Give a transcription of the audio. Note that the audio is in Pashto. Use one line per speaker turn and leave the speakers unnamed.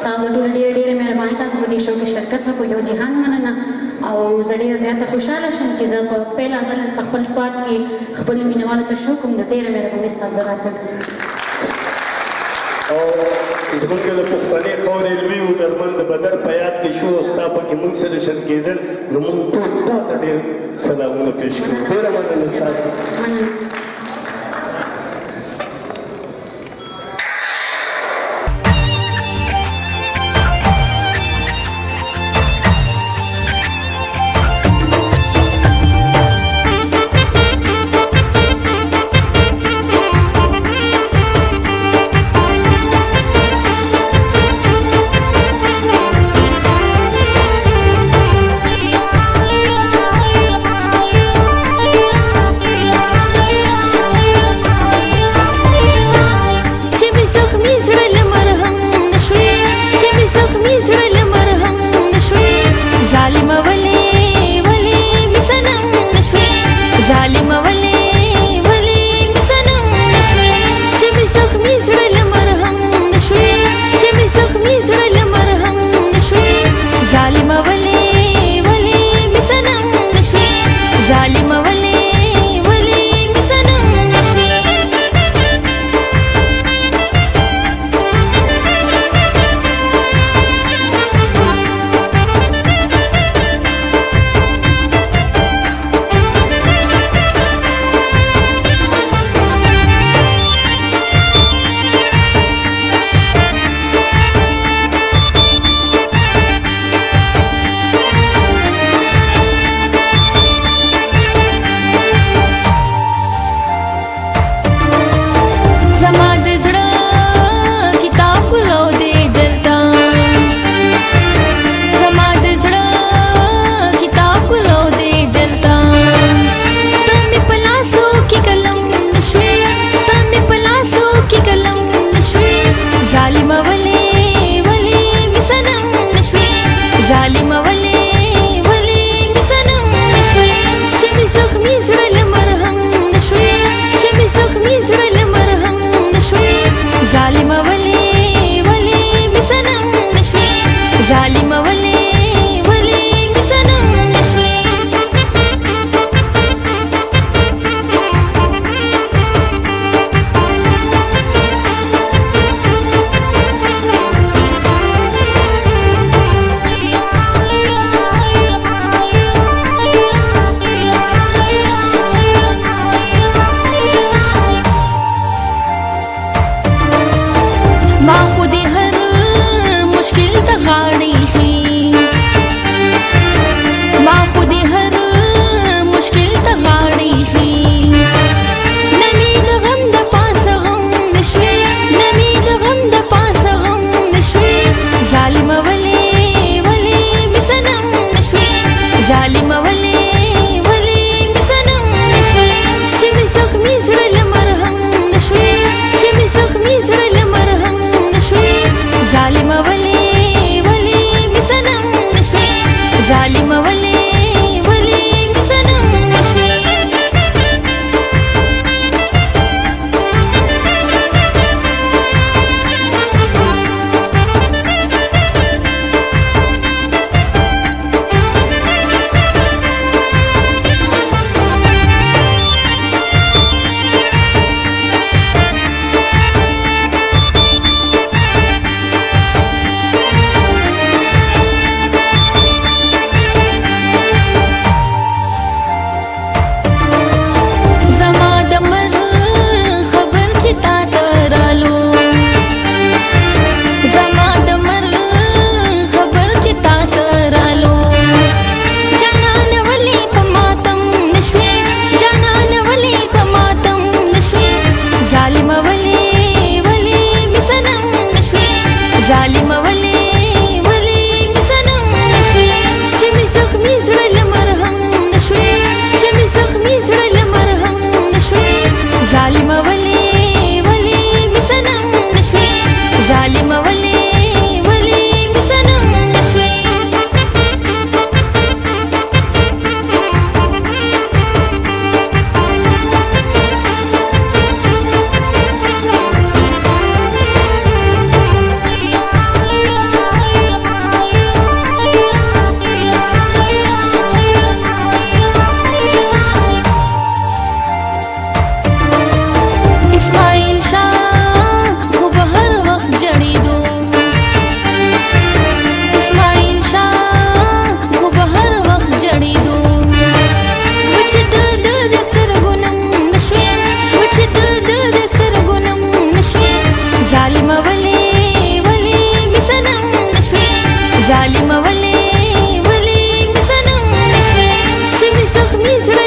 تاسو ټول ډېرې مهرباني تاسو په دې شو کې شرکت وکړو یو جهان مننه او زه ډېره زیاته خوشحاله شوم چې زه په پیله ځل په خپل سواد کې خپلو مینهوالو ته شو کوم د ډېره مهرباني ستاسو راتګ
او زمونږ د پښتنې خاورې لوی هنرمند د بدر په یاد کې شو او ستا پکې موږ سلیکشن کېدل نو موږ ټول تا ته ډېر سلامونه پېښ کړو ډېره مننه ستاسو
مننه
ظالم ولی زمي زړه